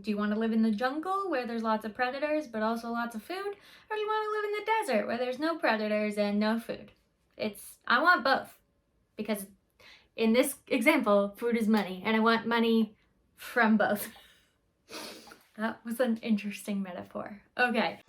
Do you want to live in the jungle where there's lots of predators but also lots of food? Or do you want to live in the desert where there's no predators and no food? I want both, because in this example, food is money, and I want money from both. That was an interesting metaphor. Okay.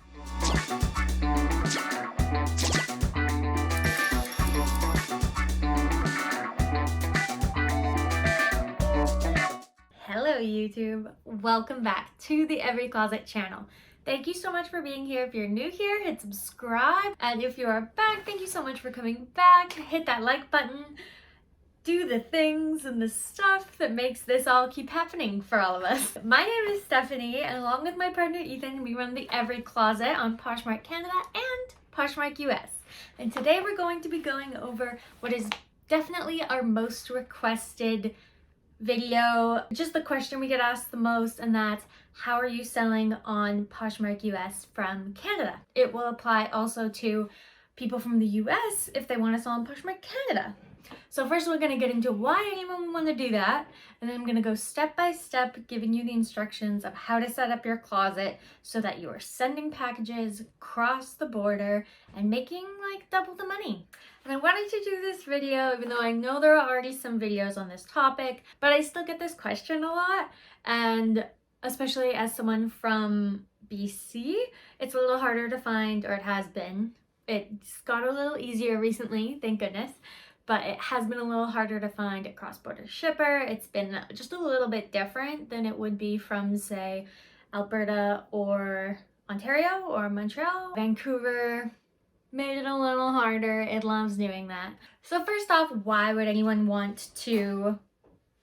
Hello YouTube, welcome back to the Every Closet channel. Thank you so much for being here. If you're new here, hit subscribe, and if you are back, thank you so much for coming back. Hit that like button, do the things and the stuff that makes this all keep happening for all of us. My name is Stephanie, and along with my partner Ethan, we run the Every Closet on Poshmark Canada and Poshmark US. And today we're going to be going over what is definitely our most requested video, just the question we get asked the most, and that's how are you selling on Poshmark US from Canada? It will apply also to people from the US if they want to sell on Poshmark Canada. So first we're going to get into why anyone would want to do that, and then I'm going to go step by step giving you the instructions of how to set up your closet so that you are sending packages across the border and making like double the money. And I wanted to do this video even though I know there are already some videos on this topic, but I still get this question a lot, and especially as someone from BC, it's a little harder to find, or it has been. It's got a little easier recently, thank goodness. But it has been a little harder to find a cross-border shipper. It's been just a little bit different than it would be from, say, Alberta or Ontario or Montreal. Vancouver made it a little harder. It loves doing that. So first off, why would anyone want to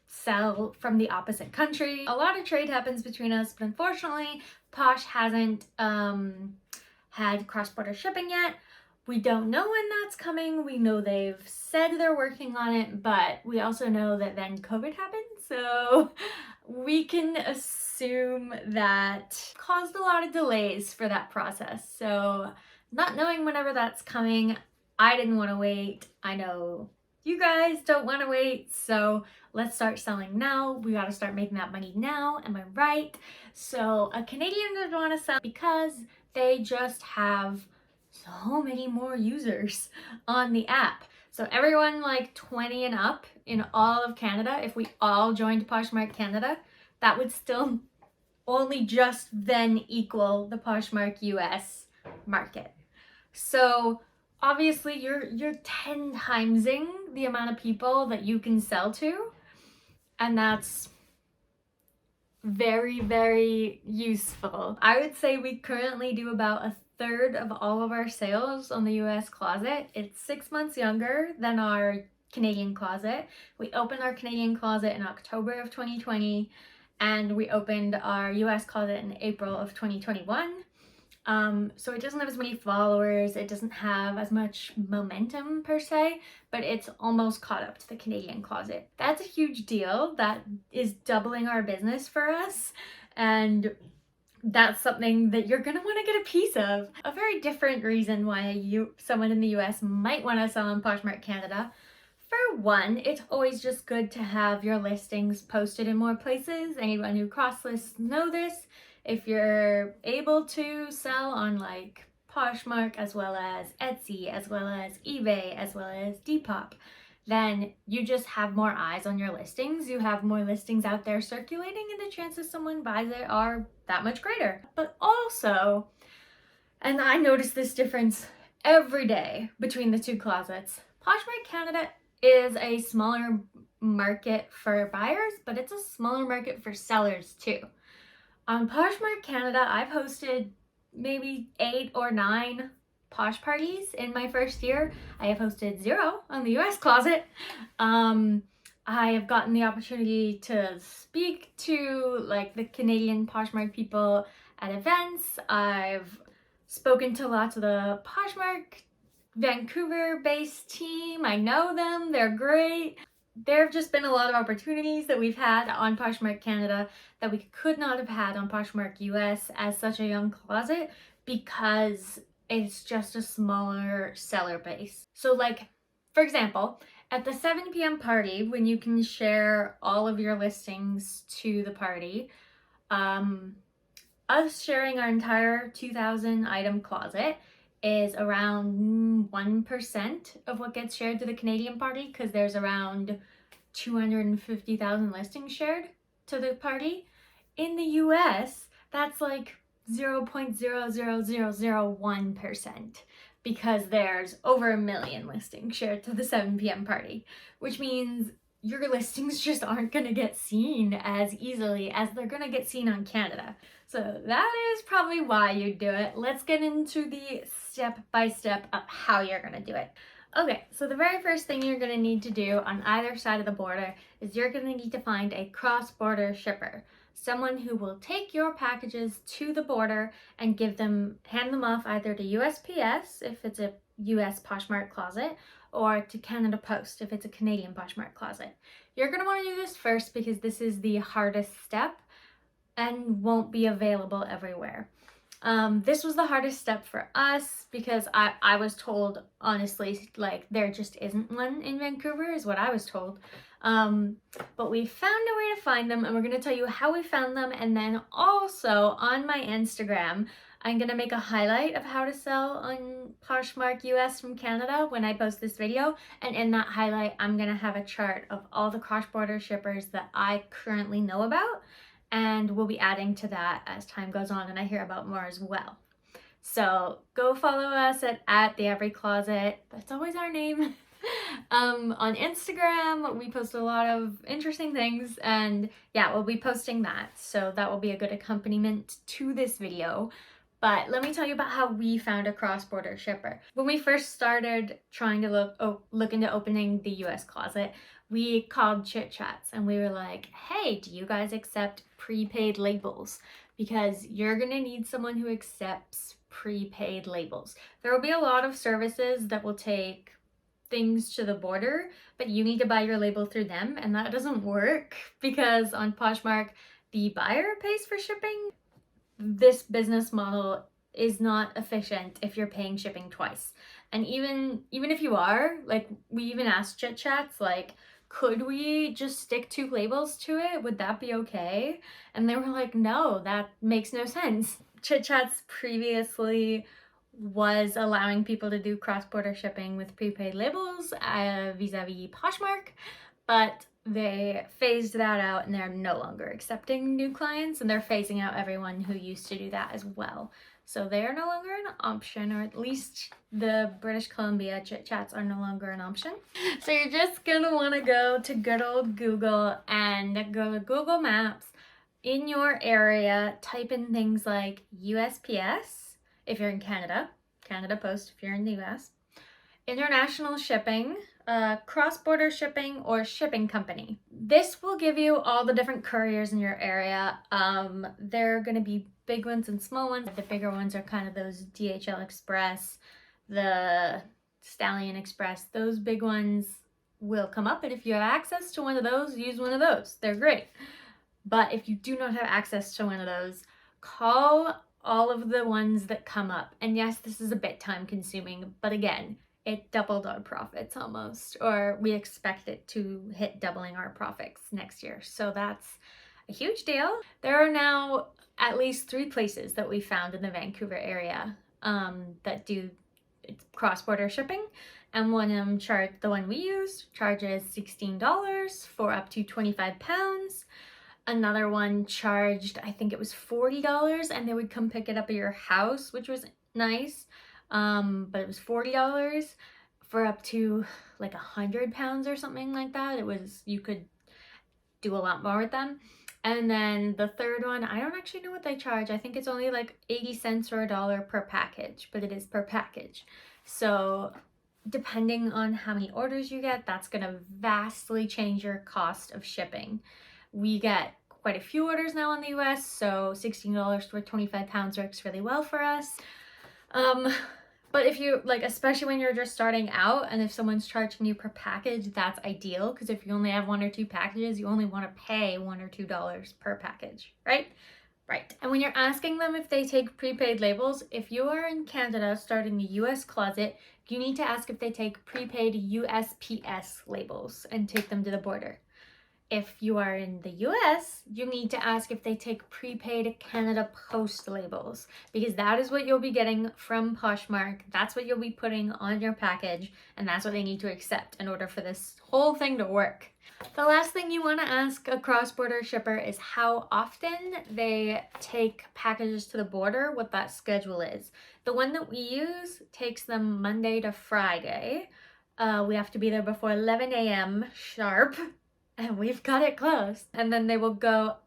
sell from the opposite country? A lot of trade happens between us, but unfortunately, Posh hasn't had cross-border shipping yet. We don't know when that's coming. We know they've said they're working on it, but we also know that then COVID happened, so we can assume that caused a lot of delays for that process. So not knowing whenever that's coming, I didn't want to wait. I know you guys don't want to wait, so let's start selling now. We got to start making that money now, am I right? So a Canadian would want to sell because they just have so many more users on the app. So everyone like 20 and up in all of Canada, if we all joined Poshmark Canada, that would still only just then equal the Poshmark US market. So obviously you're 10 timesing the amount of people that you can sell to, and that's very, very useful. I would say we currently do about a third of all of our sales on the US closet. It's 6 months younger than our Canadian closet. We opened our Canadian closet in October of 2020, and we opened our US closet in April of 2021. So it doesn't have as many followers, it doesn't have as much momentum per se, but it's almost caught up to the Canadian closet. That's a huge deal. That is doubling our business for us, and that's something that you're gonna want to get a piece of. A very different reason why someone in the US might want to sell on Poshmark Canada. For one, it's always just good to have your listings posted in more places. Anyone who cross-lists know this. If you're able to sell on like Poshmark as well as Etsy, as well as eBay, as well as Depop, then you just have more eyes on your listings. You have more listings out there circulating, and the chances someone buys it are that much greater. But also, and I notice this difference every day between the two closets, Poshmark Canada is a smaller market for buyers, but it's a smaller market for sellers too. On Poshmark Canada, I've hosted maybe 8 or 9 Posh parties in my first year. I have hosted 0 on the US closet. I have gotten the opportunity to speak to like the Canadian Poshmark people at events. I've spoken to lots of the Poshmark Vancouver-based team. I know them, they're great. There have just been a lot of opportunities that we've had on Poshmark Canada that we could not have had on Poshmark US as such a young closet, because it's just a smaller seller base. So like, for example, at the 7 p.m. party, when you can share all of your listings to the party, Us sharing our entire 2,000 item closet is around 1% of what gets shared to the Canadian party, because there's around 250,000 listings shared to the party. In the US, that's like 0.00001%, because there's over 1 million listings shared to the 7 p.m. party, which means your listings just aren't going to get seen as easily as they're going to get seen on Canada. So that is probably why you do it. Let's get into the step-by-step of how you're going to do it. Okay, so the very first thing you're going to need to do on either side of the border is you're going to need to find a cross-border shipper. Someone who will take your packages to the border and hand them off either to USPS if it's a US Poshmark closet, or to Canada Post if it's a Canadian Poshmark closet. You're going to want to do this first because this is the hardest step and won't be available everywhere. This was the hardest step for us because I was told, honestly, like there just isn't one in Vancouver is what I was told. But we found a way to find them, and we're going to tell you how we found them. And then also on my Instagram, I'm going to make a highlight of how to sell on Poshmark US from Canada when I post this video. And in that highlight, I'm going to have a chart of all the cross-border shippers that I currently know about. And we'll be adding to that as time goes on and I hear about more as well. So go follow us at the Every Closet. That's always our name. On Instagram, we post a lot of interesting things, and yeah, we'll be posting that. So that will be a good accompaniment to this video. But let me tell you about how we found a cross-border shipper. When we first started trying to look into opening the US closet, we called Chit Chats and we were like, hey, do you guys accept prepaid labels? Because you're gonna need someone who accepts prepaid labels. There will be a lot of services that will take things to the border, but you need to buy your label through them, and that doesn't work because on Poshmark, the buyer pays for shipping. This business model is not efficient if you're paying shipping twice. And even if you are, like, we even asked Chit Chats, like, could we just stick 2 labels to it? Would that be okay? And they were like, no, that makes no sense. Chit Chats previously was allowing people to do cross-border shipping with prepaid labels vis-a-vis Poshmark, but they phased that out and they're no longer accepting new clients, and they're phasing out everyone who used to do that as well. So they are no longer an option, or at least the British Columbia Chit Chats are no longer an option. So you're just gonna wanna go to good old Google and go to Google Maps in your area, type in things like USPS if you're in Canada, Canada Post if you're in the US, international shipping, cross-border shipping, or shipping company. This will give you all the different couriers in your area. There are going to be big ones and small ones. The bigger ones are kind of those DHL Express, the Stallion Express. Those big ones will come up, and if you have access to one of those, use one of those. They're great. But if you do not have access to one of those, call all of the ones that come up. And yes, this is a bit time consuming, but again, it doubled our profits almost, or we expect it to hit doubling our profits next year. So that's a huge deal. There are now at least 3 places that we found in the Vancouver area that do cross-border shipping. And one of them, the one we used, charges $16 for up to 25 pounds. Another one charged, I think it was $40, and they would come pick it up at your house, which was nice. But it was $40 for up to like 100 pounds or something like that. You could do a lot more with them. And then the third one, I don't actually know what they charge. I think it's only like 80 cents or $1 per package, but it is per package. So depending on how many orders you get, that's gonna vastly change your cost of shipping. We get quite a few orders now in the US, so $16 for 25 pounds works really well for us. But if you, like, especially when you're just starting out and if someone's charging you per package, that's ideal, because if you only have 1 or 2 packages, you only want to pay $1 or $2 per package, right? Right. And when you're asking them if they take prepaid labels, if you are in Canada starting the US closet, you need to ask if they take prepaid USPS labels and take them to the border. If you are in the US, you need to ask if they take prepaid Canada Post labels, because that is what you'll be getting from Poshmark. That's what you'll be putting on your package, and that's what they need to accept in order for this whole thing to work. The last thing you want to ask a cross-border shipper is how often they take packages to the border, what that schedule is. The one that we use takes them Monday to Friday. We have to be there before 11 a.m. sharp, and we've got it closed. And then they will go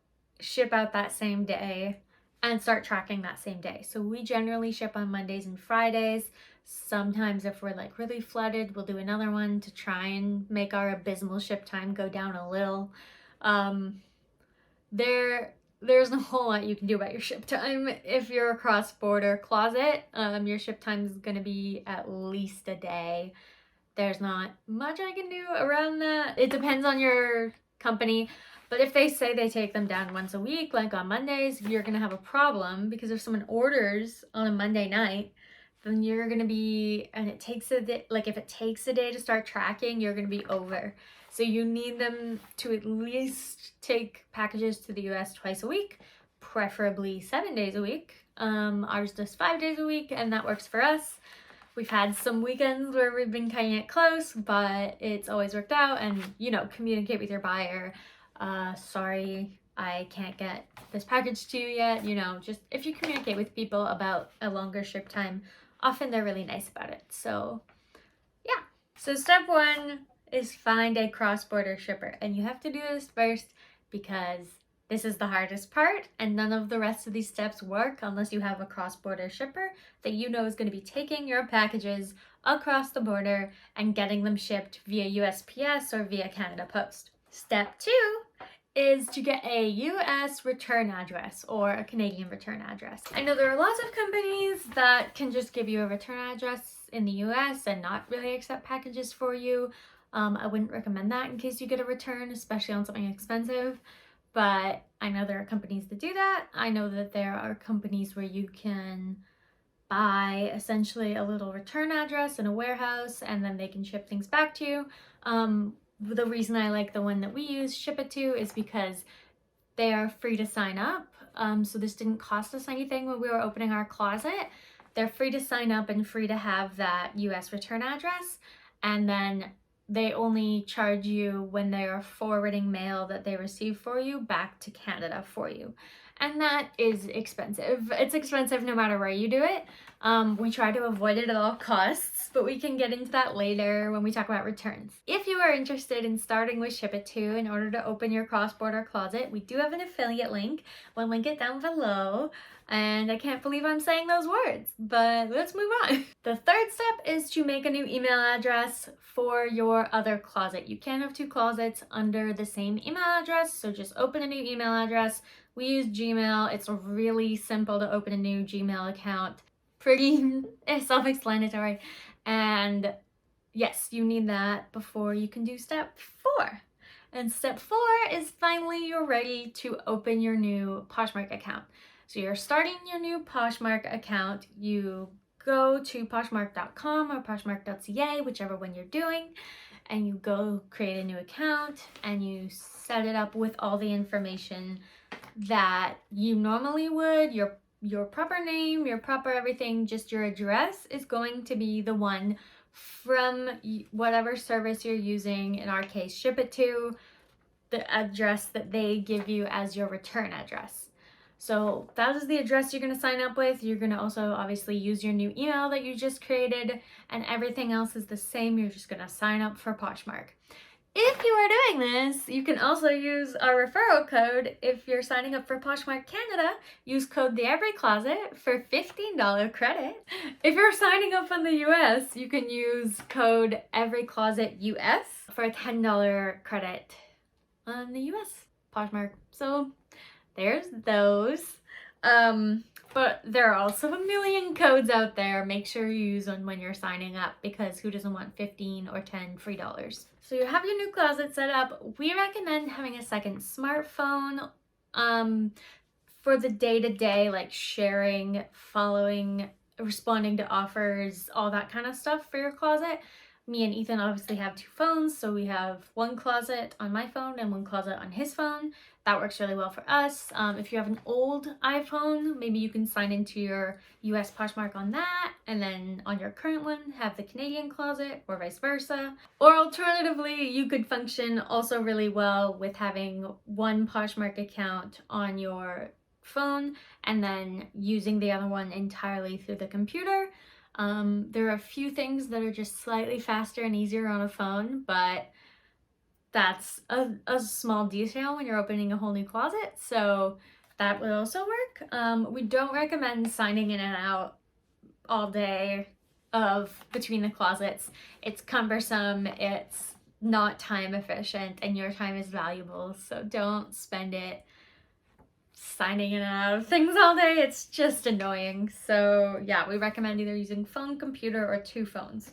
ship out that same day and start tracking that same day. So we generally ship on Mondays and Fridays. Sometimes if we're like really flooded, we'll do another one to try and make our abysmal ship time go down a little. There's a whole lot you can do about your ship time. If you're a cross-border closet, your ship time is going to be at least a day. There's not much I can do around that. It depends on your company. But if they say they take them down once a week, like on Mondays, you're going to have a problem, because if someone orders on a Monday night, then you're going to be, and it takes a day, like if it takes a day to start tracking, you're going to be over. So you need them to at least take packages to the US twice a week, preferably 7 days a week. Ours does 5 days a week, and that works for us. We've had some weekends where we've been cutting it close, but it's always worked out. And, you know, communicate with your buyer. Sorry, I can't get this package to you yet. You know, just if you communicate with people about a longer ship time, often they're really nice about it. So, yeah. So step one is find a cross-border shipper. And you have to do this first because this is the hardest part, and none of the rest of these steps work unless you have a cross-border shipper that you know is going to be taking your packages across the border and getting them shipped via USPS or via Canada Post. Step two is to get a US return address or a Canadian return address. I know there are lots of companies that can just give you a return address in the US and not really accept packages for you. I wouldn't recommend that in case you get a return, especially on something expensive. But I know there are companies that do that. I know that there are companies where you can buy essentially a little return address in a warehouse, and then they can ship things back to you. The reason I like the one that we use, Shipito, is because they are free to sign up. So this didn't cost us anything when we were opening our closet. They're free to sign up and free to have that US return address. And then they only charge you when they are forwarding mail that they receive for you back to Canada for you. And that is expensive. It's expensive no matter where you do it. We try to avoid it at all costs, but we can get into that later when we talk about returns. If you are interested in starting with Shipito in order to open your cross-border closet, we do have an affiliate link. We'll link it down below. And I can't believe I'm saying those words, but let's move on. The third step is to make a new email address for your other closet. You can't have two closets under the same email address, so just open a new email address. We use Gmail. It's really simple to open a new Gmail account. Pretty self-explanatory. And yes, you need that before you can do step 4. And step 4 is finally you're ready to open your new Poshmark account. So you're starting your new Poshmark account. You go to poshmark.com or poshmark.ca, whichever one you're doing, and you go create a new account and you set it up with all the information that you normally would, your proper name, your proper everything. Just your address is going to be the one from whatever service you're using. In our case, Shipito, the address that they give you as your return address. So that is the address you're going to sign up with. You're going to also obviously use your new email that you just created, and everything else is the same. You're just going to sign up for Poshmark. If you are doing this, you can also use our referral code. If you're signing up for Poshmark Canada, use code TheEveryCloset for $15 credit. If you're signing up in the US, you can use code EveryClosetUS for a $10 credit on the US Poshmark. So there's those. But there are also a million codes out there. Make sure you use one when you're signing up, because who doesn't want 15 or 10 free dollars? So you have your new closet set up. We recommend having a second smartphone for the day-to-day, like sharing, following, responding to offers, all that kind of stuff for your closet. Me and Ethan obviously have 2 phones, so we have one closet on my phone and one closet on his phone. That works really well for us. If you have an old iPhone, maybe you can sign into your US Poshmark on that, and then on your current one, have the Canadian closet, or vice versa. Or alternatively, you could function also really well with having one Poshmark account on your phone and then using the other one entirely through the computer. There are a few things that are just slightly faster and easier on a phone, but that's a small detail when you're opening a whole new closet, so that would also work. We don't recommend signing in and out all day between the closets. It's cumbersome, it's not time efficient, and your time is valuable, so don't spend it signing in and out of things all day. It's just annoying. So yeah, we recommend either using phone, computer, or 2 phones.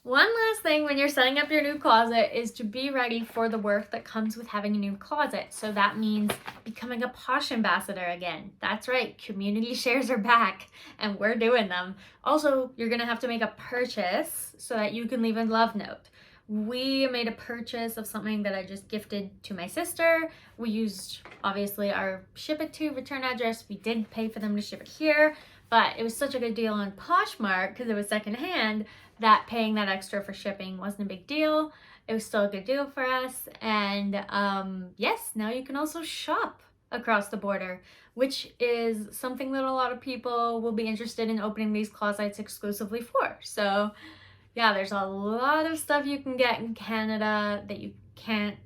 One last thing when you're setting up your new closet is to be ready for the work that comes with having a new closet. So that means becoming a Posh ambassador again. That's right, community shares are back and we're doing them. Also, you're gonna have to make a purchase so that you can leave a love note. We made a purchase of something that I just gifted to my sister. We used, obviously, our Shipito return address. We did pay for them to ship it here, but it was such a good deal on Poshmark because it was secondhand that paying that extra for shipping wasn't a big deal. It was still a good deal for us. And yes, now you can also shop across the border, which is something that a lot of people will be interested in opening these closets exclusively for. So yeah, there's a lot of stuff you can get in Canada that you can't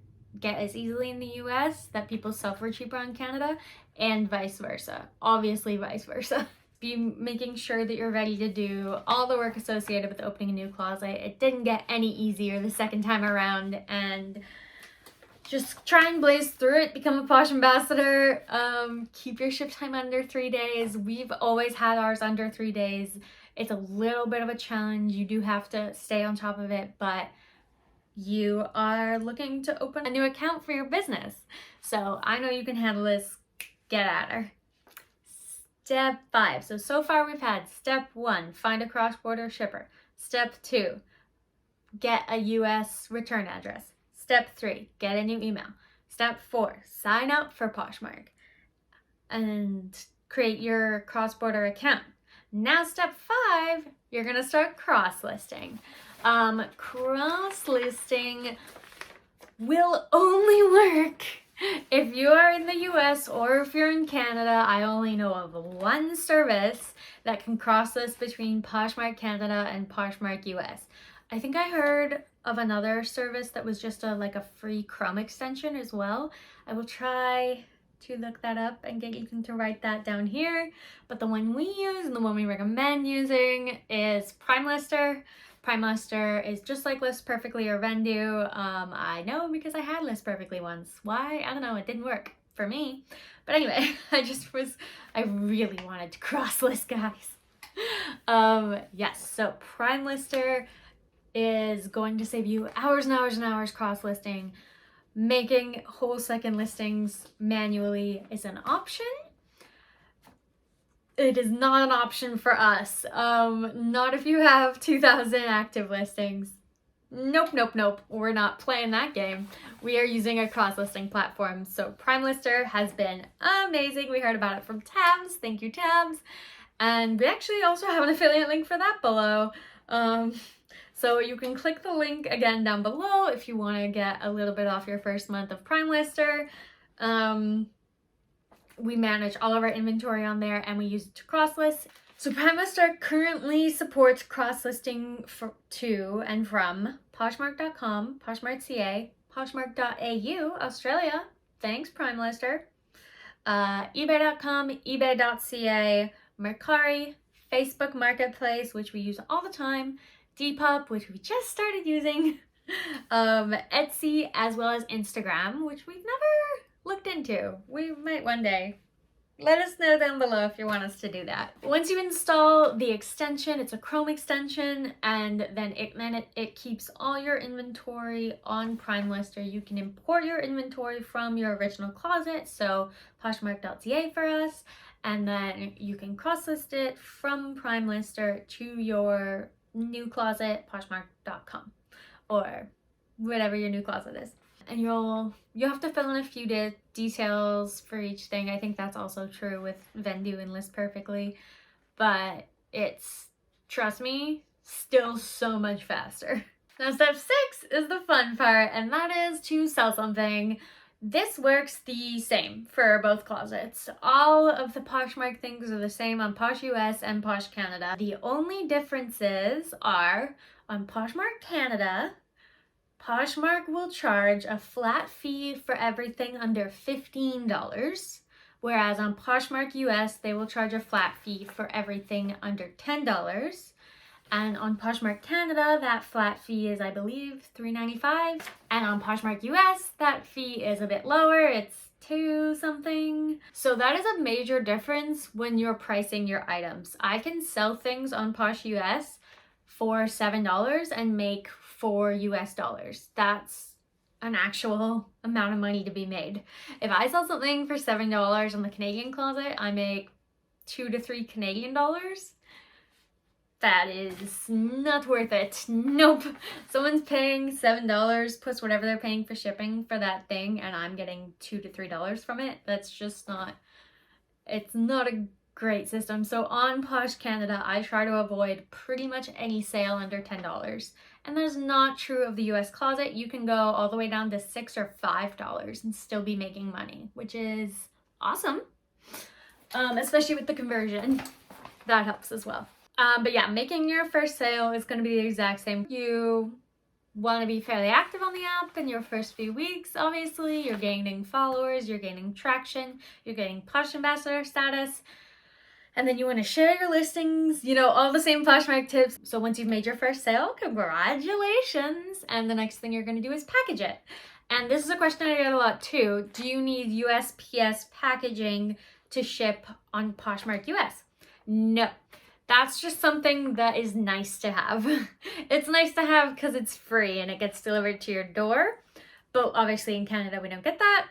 get as easily in the US that people sell for cheaper in Canada, and vice versa. Obviously vice versa. Be making sure that you're ready to do all the work associated with opening a new closet. It didn't get any easier the second time around, and just try and blaze through it. Become a Posh ambassador. Keep your ship time under 3 days. We've always had ours under 3 days. It's a little bit of a challenge. You do have to stay on top of it, but you are looking to open a new account for your business. So I know you can handle this. Get at her. Step 5. So far we've had step 1, find a cross-border shipper. Step 2, get a US return address. Step 3, get a new email. Step 4, sign up for Poshmark and create your cross-border account. Now step 5, you're gonna start cross-listing. Cross-listing will only work if you are in the US or if you're in Canada. I only know of one service that can cross-list between Poshmark Canada and Poshmark US. I think I heard of another service that was just like a free Chrome extension as well. I will try to look that up and get you to write that down here. But the one we use and the one we recommend using is PrimeLister. PrimeLister is just like List Perfectly or Vendu. I know because I had List Perfectly once. Why? I don't know. It didn't work for me. But anyway, I really wanted to cross list, guys. Yes, so PrimeLister is going to save you hours and hours and hours cross listing. Making whole second listings manually is an option. It is not an option for us. Not if you have 2,000 active listings. Nope, nope, nope. We're not playing that game. We are using a cross-listing platform. So PrimeLister has been amazing. We heard about it from Tabs. Thank you, Tabs. And we actually also have an affiliate link for that below. So you can click the link again down below if you want to get a little bit off your first month of PrimeLister. We manage all of our inventory on there and we use it to cross-list. So PrimeLister currently supports cross-listing to and from Poshmark.com, Poshmark.ca, Poshmark.au, Australia. Thanks, PrimeLister. eBay.com, eBay.ca, Mercari, Facebook Marketplace, which we use all the time, Depop, which we just started using, Etsy, as well as Instagram, which we've never looked into. We might one day. Let us know down below if you want us to do that. Once you install the extension, it's a Chrome extension, and then it keeps all your inventory on PrimeLister. You can import your inventory from your original closet, so Poshmark.ca for us, and then you can cross-list it from PrimeLister to your new closet, poshmark.com, or whatever your new closet is. And you'll have to fill in a few details for each thing. I think that's also true with Vendu and List Perfectly, but it's, trust me, still so much faster. Now step 6 is the fun part, and that is to sell something. This works the same for both closets. All of the Poshmark things are the same on Posh US and Posh Canada. The only differences are on Poshmark Canada, Poshmark will charge a flat fee for everything under $15, whereas on Poshmark US, they will charge a flat fee for everything under $10. And on Poshmark Canada, that flat fee is, I believe, $3.95. And on Poshmark US, that fee is a bit lower. It's $2 something. So that is a major difference when you're pricing your items. I can sell things on Posh US for $7 and make $4 US. That's an actual amount of money to be made. If I sell something for $7 on the Canadian closet, I make $2 to $3 Canadian dollars. That is not worth it. Nope. Someone's paying $7 plus whatever they're paying for shipping for that thing, and I'm getting $2 to $3 from it. That's just not, it's not a great system. So on Posh Canada, I try to avoid pretty much any sale under $10. And that's not true of the US closet. You can go all the way down to $6 or $5 and still be making money, which is awesome. Especially with the conversion. That helps as well. But yeah, making your first sale is going to be the exact same. You want to be fairly active on the app in your first few weeks, obviously. You're gaining followers, you're gaining traction, you're getting Posh Ambassador status. And then you want to share your listings, you know, all the same Poshmark tips. So once you've made your first sale, congratulations. And the next thing you're going to do is package it. And this is a question I get a lot too. Do you need USPS packaging to ship on Poshmark US? No. That's just something that is nice to have. It's nice to have because it's free and it gets delivered to your door. But obviously in Canada, we don't get that.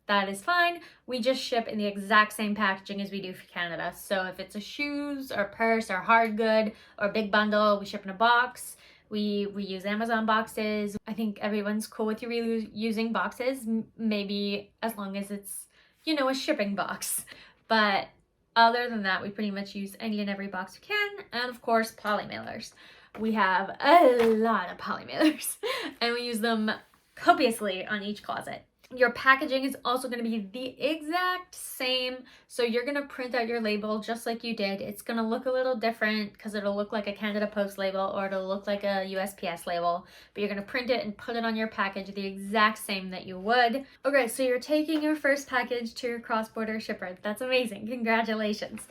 That is fine. We just ship in the exact same packaging as we do for Canada. So if it's a shoes or purse or hard good or big bundle, we ship in a box. We use Amazon boxes. I think everyone's cool with you using boxes, maybe as long as it's, you know, a shipping box. But other than that, we pretty much use any and every box we can. And of course, poly mailers. We have a lot of poly mailers and we use them copiously on each closet. Your packaging is also going to be the exact same. So you're going to print out your label just like you did. It's going to look a little different because it'll look like a Canada Post label or it'll look like a USPS label. But you're going to print it and put it on your package the exact same that you would. Okay, so you're taking your first package to your cross-border shipper. That's amazing. Congratulations.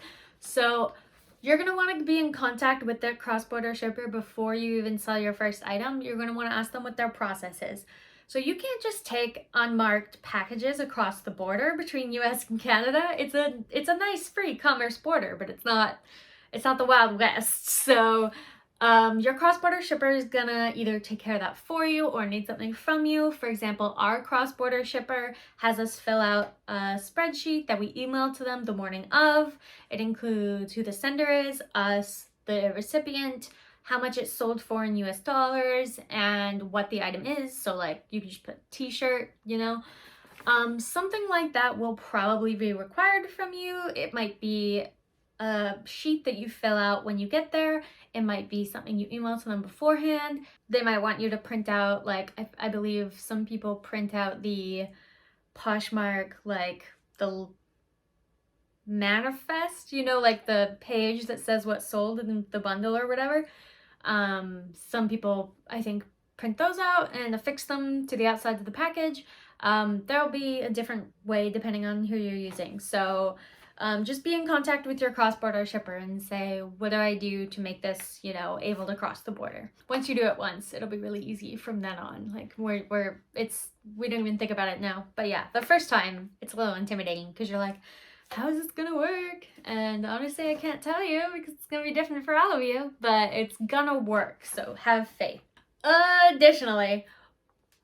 So you're going to want to be in contact with their cross-border shipper before you even sell your first item. You're going to want to ask them what their process is. So you can't just take unmarked packages across the border between US and Canada. It's a nice free commerce border, but it's not the Wild West. So your cross-border shipper is gonna either take care of that for you or need something from you. For example, our cross-border shipper has us fill out a spreadsheet that we email to them the morning of. It includes who the sender is, us, the recipient, how much it's sold for in US dollars, and what the item is. So like you can just put t-shirt, you know. Something like that will probably be required from you. It might be a sheet that you fill out when you get there. It might be something you email to them beforehand. They might want you to print out, like I believe some people print out the Poshmark, like the manifest, you know, like the page that says what's sold in the bundle or whatever. Some people, I think, print those out and affix them to the outside of the package. There'll be a different way depending on who you're using. So just be in contact with your cross-border shipper and say, what do I do to make this, you know, able to cross the border? Once you do it once, it'll be really easy from then on. Like we don't even think about it now. But yeah, the first time it's a little intimidating because you're like, how is this gonna work? And honestly, I can't tell you because it's gonna be different for all of you, but it's gonna work, so have faith. Additionally,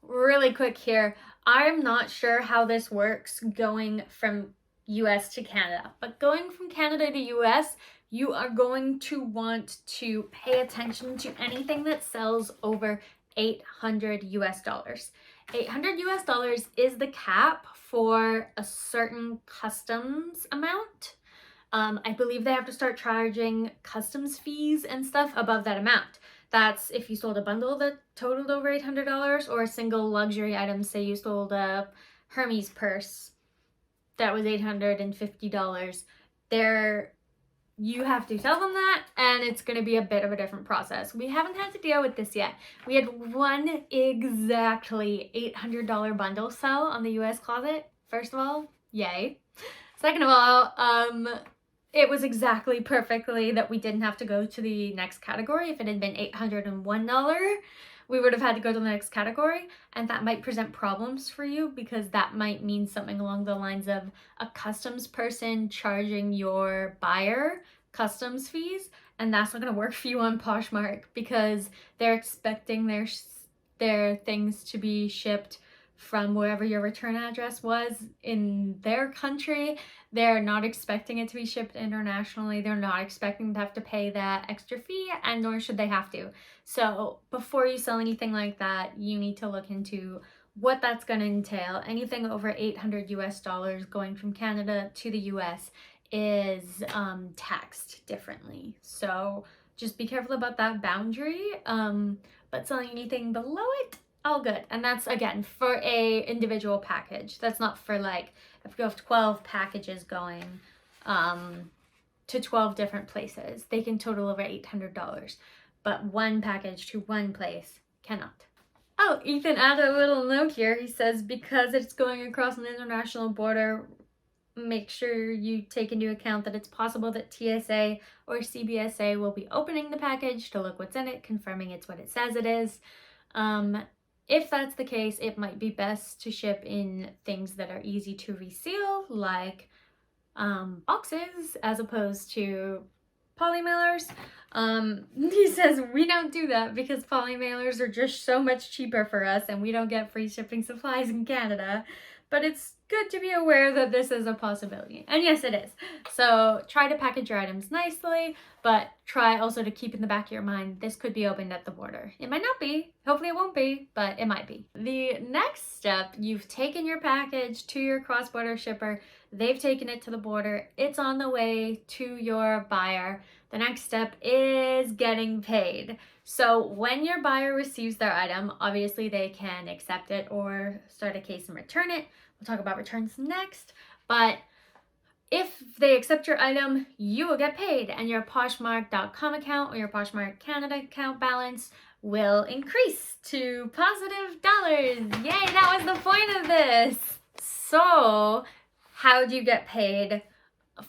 really quick here, I'm not sure how this works going from US to Canada, but going from Canada to US, you are going to want to pay attention to anything that sells over 800 US dollars. 800 US dollars is the cap for a certain customs amount. I believe they have to start charging customs fees and stuff above that amount. That's if you sold a bundle that totaled over $800, or a single luxury item. Say you sold a Hermes purse that was $850. You have to tell them that, and it's going to be a bit of a different process. We haven't had to deal with this yet. We had one exactly $800 bundle sell on the US Closet. First of all, yay. Second of all, it was exactly perfectly that we didn't have to go to the next category. If it had been $801, we would have had to go to the next category, and that might present problems for you, because that might mean something along the lines of a customs person charging your buyer customs fees, and that's not going to work for you on Poshmark, because they're expecting their things to be shipped from wherever your return address was in their country. They're not expecting it to be shipped internationally. They're not expecting to have to pay that extra fee, and nor should they have to. So before you sell anything like that, you need to look into what that's going to entail. Anything over 800 US dollars going from Canada to the US is taxed differently. So just be careful about that boundary. But selling anything below it, all good. And that's, again, for a individual package. That's not for, like, if you have 12 packages going to 12 different places, they can total over $800. But one package to one place cannot. Oh, Ethan added a little note here. He says, because it's going across an international border, make sure you take into account that it's possible that TSA or CBSA will be opening the package to look what's in it, confirming it's what it says it is. If that's the case, it might be best to ship in things that are easy to reseal, like boxes, as opposed to poly mailers. He says we don't do that because poly mailers are just so much cheaper for us, and we don't get free shipping supplies in Canada. But it's good to be aware that this is a possibility. And yes, it is. So try to package your items nicely, but try also to keep in the back of your mind, this could be opened at the border. It might not be. Hopefully it won't be, but it might be. The next step, you've taken your package to your cross-border shipper. They've taken it to the border. It's on the way to your buyer. The next step is getting paid. So when your buyer receives their item, obviously they can accept it or start a case and return it. We'll talk about returns next. But if they accept your item, you will get paid, and your Poshmark.com account or your Poshmark Canada account balance will increase to positive dollars. Yay, that was the point of this. So how do you get paid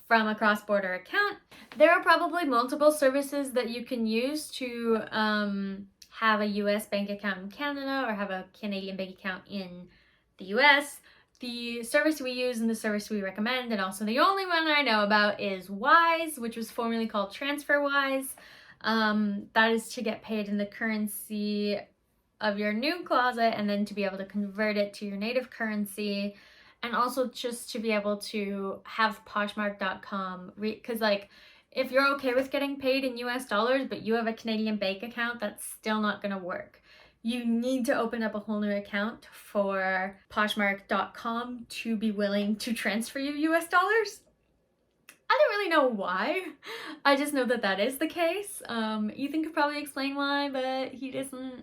from a cross-border account? There are probably multiple services that you can use to have a US bank account in Canada or have a Canadian bank account in the US. The service we use and the service we recommend, and also the only one I know about, is Wise, which was formerly called TransferWise. That is to get paid in the currency of your new closet, and then to be able to convert it to your native currency, and also just to be able to have Poshmark.com, because like, if you're okay with getting paid in US dollars, but you have a Canadian bank account, that's still not going to work. You need to open up a whole new account for Poshmark.com to be willing to transfer you US dollars. I don't really know why. I just know that that is the case. Ethan could probably explain why, but he's not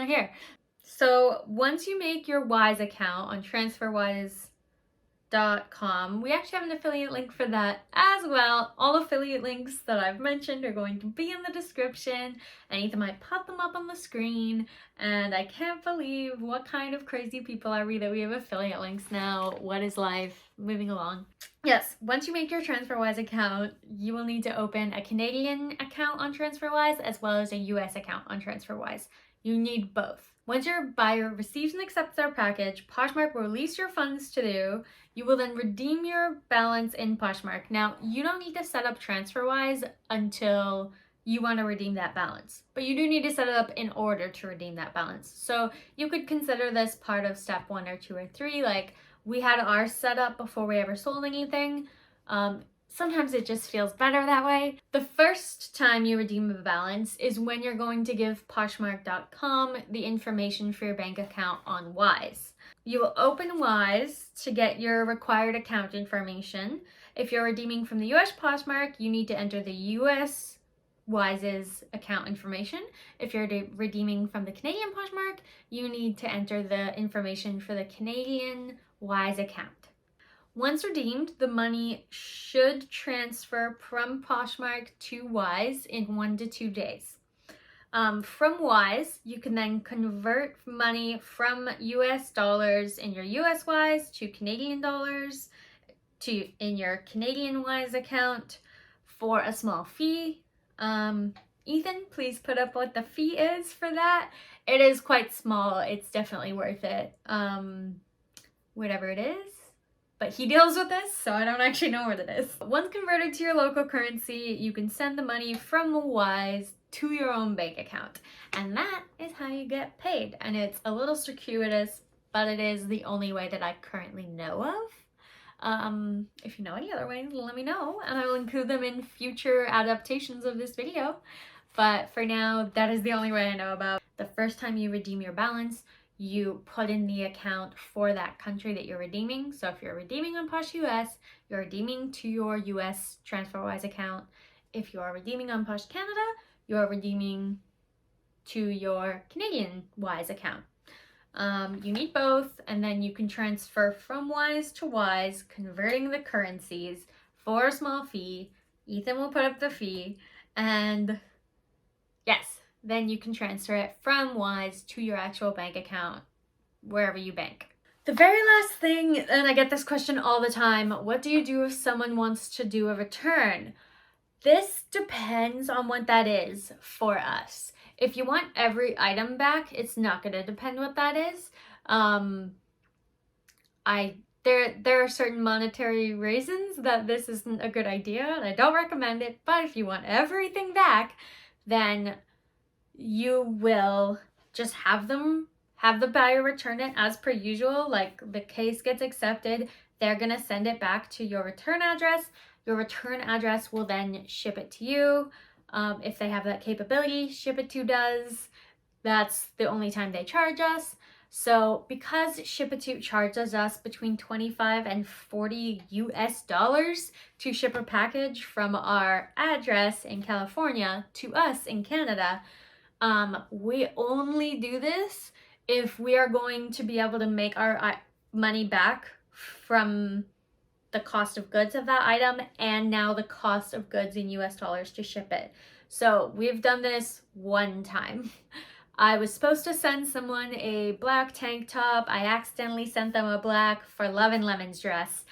here. So once you make your Wise account on TransferWise.com, we actually have an affiliate link for that as well. All affiliate links that I've mentioned are going to be in the description, and Ethan might pop them up on the screen. And I can't believe what kind of crazy people are we that we have affiliate links now. What is life? Moving along. Yes, once you make your TransferWise account, you will need to open a Canadian account on TransferWise as well as a US account on TransferWise. You need both. Once your buyer receives and accepts their package, Poshmark will release your funds to you. You will then redeem your balance in Poshmark. Now, you don't need to set up TransferWise until you want to redeem that balance, but you do need to set it up in order to redeem that balance. So you could consider this part of step 1 or 2 or 3. Like, we had ours set up before we ever sold anything. sometimes it just feels better that way. The first time you redeem a balance is when you're going to give Poshmark.com the information for your bank account on Wise. You will open Wise to get your required account information. If you're redeeming from the US Poshmark, you need to enter the US Wise's account information. If you're redeeming from the Canadian Poshmark, you need to enter the information for the Canadian Wise account. Once redeemed, the money should transfer from Poshmark to Wise in 1 to 2 days. From Wise, you can then convert money from US dollars in your US Wise to Canadian dollars in your Canadian Wise account for a small fee. Ethan, please put up what the fee is for that. It is quite small. It's definitely worth it. Whatever it is. But he deals with this, so I don't actually know what it is. Once converted to your local currency, you can send the money from Wise to your own bank account. And that is how you get paid. And it's a little circuitous, but it is the only way that I currently know of. If you know any other ways, let me know, and I will include them in future adaptations of this video. But for now, that is the only way I know about. The first time you redeem your balance, you put in the account for that country that you're redeeming. So if you're redeeming on Posh US, you're redeeming to your US TransferWise account. If you are redeeming on Posh Canada, you're redeeming to your Canadian Wise account. You need both, and then you can transfer from Wise to Wise, converting the currencies for a small fee. Ethan will put up the fee, and yes, then you can transfer it from Wise to your actual bank account, wherever you bank. The very last thing, and I get this question all the time, what do you do if someone wants to do a return? This depends on what that is for us. If you want every item back, it's not going to depend what that is. There are certain monetary reasons that this isn't a good idea, and I don't recommend it, but if you want everything back, then you will just have the buyer return it as per usual. Like, the case gets accepted, they're going to send it back to your return address. Your return address will then ship it to you. If they have that capability, Shipito does. That's the only time they charge us. So because Shipito charges us between $25 and $40 US to ship a package from our address in California to us in Canada, we only do this if we are going to be able to make our money back from the cost of goods of that item and now the cost of goods in US dollars to ship it. So we've done this one time. I was supposed to send someone a black tank top. I accidentally sent them a black For Love and Lemons dress.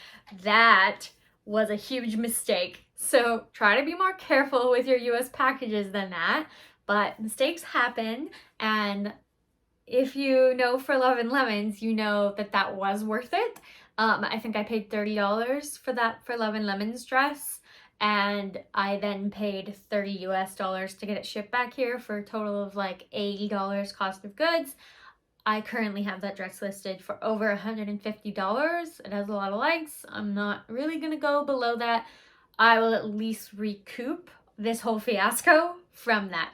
That was a huge mistake. So try to be more careful with your US packages than that. But mistakes happen, and if you know For Love and Lemons, you know that that was worth it. I think I paid $30 for that For Love and Lemons dress, and I then paid $30 US to get it shipped back here for a total of like $80 cost of goods. I currently have that dress listed for over $150. It has a lot of likes. I'm not really gonna go below that. I will at least recoup this whole fiasco from that.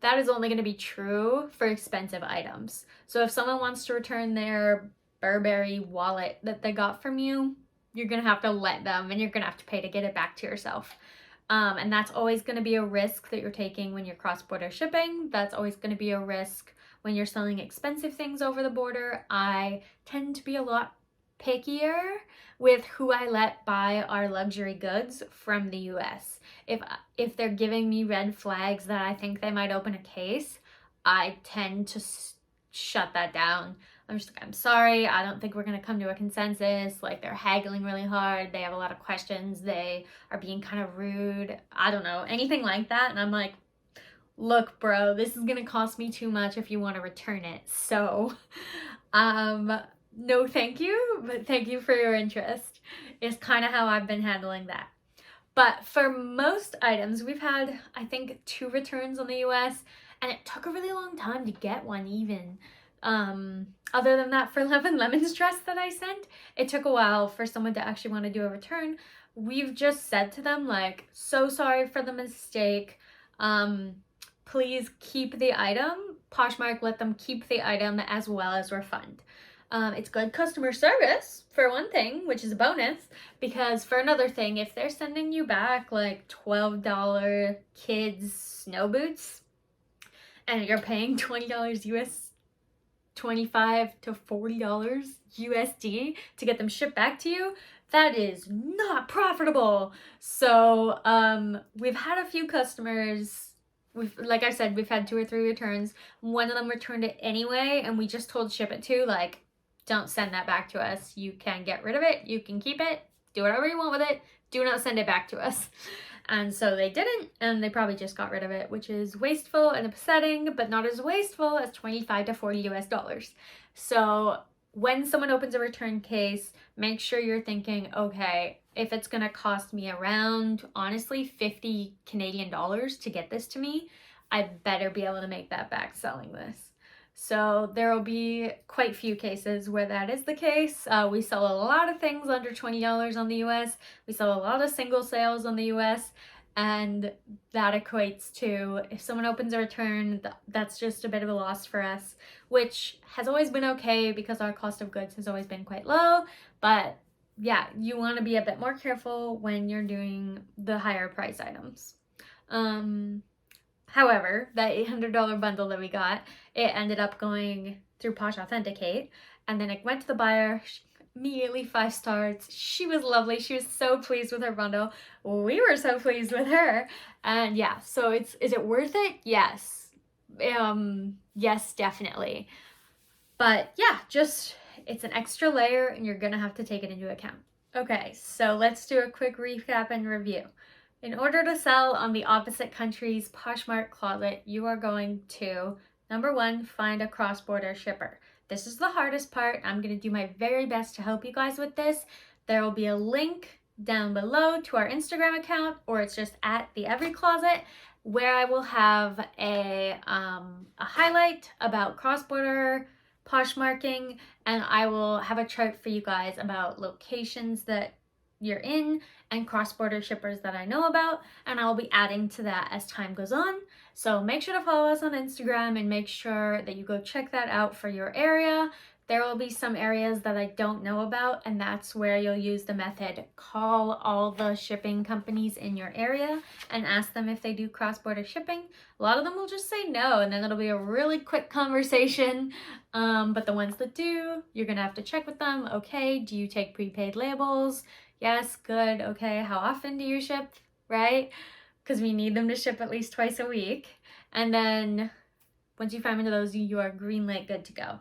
That is only going to be true for expensive items. So if someone wants to return their Burberry wallet that they got from you, you're going to have to let them, and you're going to have to pay to get it back to yourself. And that's always going to be a risk that you're taking when you're cross-border shipping. That's always going to be a risk when you're selling expensive things over the border. I tend to be a lot pickier with who I let buy our luxury goods from the US. If they're giving me red flags that I think they might open a case, I tend to shut that down. I'm just like, I'm sorry, I don't think we're gonna come to a consensus. Like, they're haggling really hard, they have a lot of questions, they are being kind of rude, I don't know, anything like that. And I'm like, look bro, this is gonna cost me too much if you want to return it. So no thank you, but thank you for your interest is kind of how I've been handling that. But for most items, we've had, I think, 2 returns on the US, and it took a really long time to get one even. Other than that For Love and Lemons dress that I sent, it took a while for someone to actually want to do a return. we've just said to them, like, so sorry for the mistake. Please keep the item. Poshmark let them keep the item as well as refund. It's good customer service, for one thing, which is a bonus, because for another thing, if they're sending you back like $12 kids snow boots and you're paying $20 US, $25 to $40 USD to get them shipped back to you, that is not profitable. So we've had a few customers, like I said, we've had 2 or 3 returns. One of them returned it anyway, and we just told Shipito, like, don't send that back to us. You can get rid of it, you can keep it, do whatever you want with it, do not send it back to us. And so they didn't, and they probably just got rid of it, which is wasteful and upsetting, but not as wasteful as $25 to $40 US. So when someone opens a return case, make sure you're thinking, okay, if it's gonna cost me around, honestly, 50 Canadian dollars to get this to me, I better be able to make that back selling this. So there will be quite a few cases where that is the case. We sell a lot of things under $20 on the US. We sell a lot of single sales on the US. And that equates to, if someone opens a return, that's just a bit of a loss for us, which has always been okay because our cost of goods has always been quite low. But yeah, you want to be a bit more careful when you're doing the higher price items. However, that $800 bundle that we got, it ended up going through Posh Authenticate, and then it went to the buyer, immediately 5 stars. She was lovely. She was so pleased with her bundle. We were so pleased with her. And yeah, so is it worth it? Yes. Yes, definitely. But yeah, just, it's an extra layer and you're gonna have to take it into account. Okay, so let's do a quick recap and review. In order to sell on the opposite country's Poshmark closet, you are going to, number 1, find a cross-border shipper. This is the hardest part. I'm going to do my very best to help you guys with this. There will be a link down below to our Instagram account, or it's just at the Every Closet, where I will have a highlight about cross-border Poshmarking, and I will have a chart for you guys about locations that you're in and cross-border shippers that I know about, and I'll be adding to that as time goes on. So make sure to follow us on Instagram and make sure that you go check that out for your area. There will be some areas that I don't know about, and that's where you'll use the method. Call all the shipping companies in your area and ask them if they do cross-border shipping. A lot of them will just say no, and then it'll be a really quick conversation. But the ones that do, you're gonna have to check with them. Okay, do you take prepaid labels? Yes, good. Okay, how often do you ship, right? Because we need them to ship at least twice a week. And then once you find one of those, you are green light, good to go.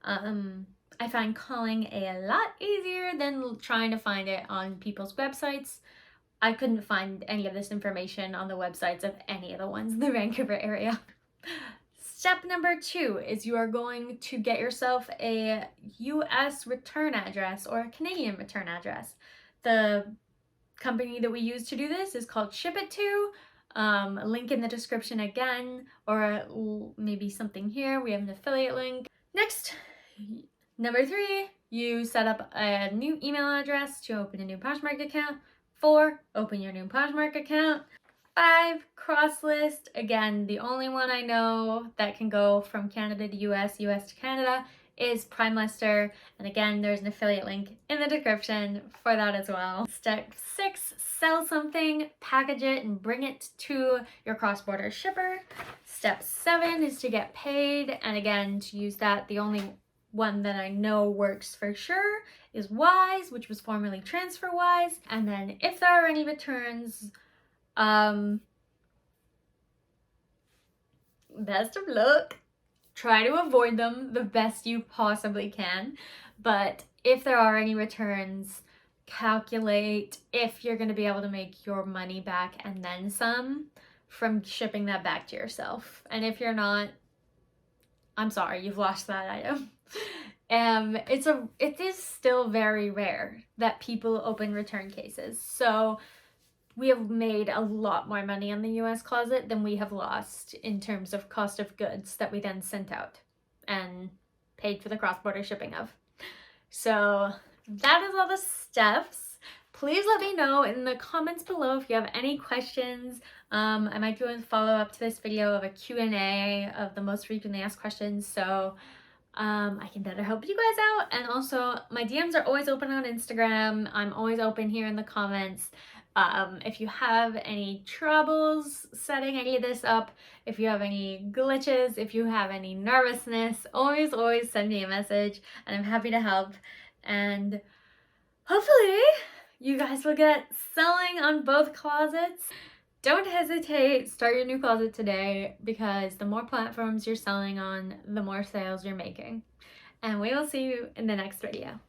I find calling a lot easier than trying to find it on people's websites. I couldn't find any of this information on the websites of any of the ones in the Vancouver area. Step number 2 is you are going to get yourself a US return address or a Canadian return address. The company that we use to do this is called Shipito. A link in the description again, or maybe something here. We have an affiliate link. Next, number 3, you set up a new email address to open a new Poshmark account. 4, open your new Poshmark account. 5, cross list. Again, the only one I know that can go from Canada to US, US to Canada is Prime Lister, and again, there's an affiliate link in the description for that as well. Step 6, sell something, package it, and bring it to your cross-border shipper. Step 7 is to get paid, and again, to use that, the only one that I know works for sure is Wise, which was formerly TransferWise. And then if there are any returns, best of luck. Try to avoid them the best you possibly can, but if there are any returns, calculate if you're going to be able to make your money back and then some from shipping that back to yourself. And if you're not, I'm sorry, you've lost that item. It is still very rare that people open return cases. So we have made a lot more money on the US closet than we have lost in terms of cost of goods that we then sent out and paid for the cross-border shipping of. So that is all the steps. please let me know in the comments below if you have any questions. I might do a follow-up to this video of a Q&A of the most frequently asked questions, so I can better help you guys out. And also, my DMs are always open on Instagram. I'm always open here in the comments. If you have any troubles setting any of this up, if you have any glitches, if you have any nervousness, always send me a message, and I'm happy to help. And hopefully you guys will get selling on both closets. Don't hesitate, start your new closet today, because the more platforms you're selling on, the more sales you're making. And we will see you in the next video.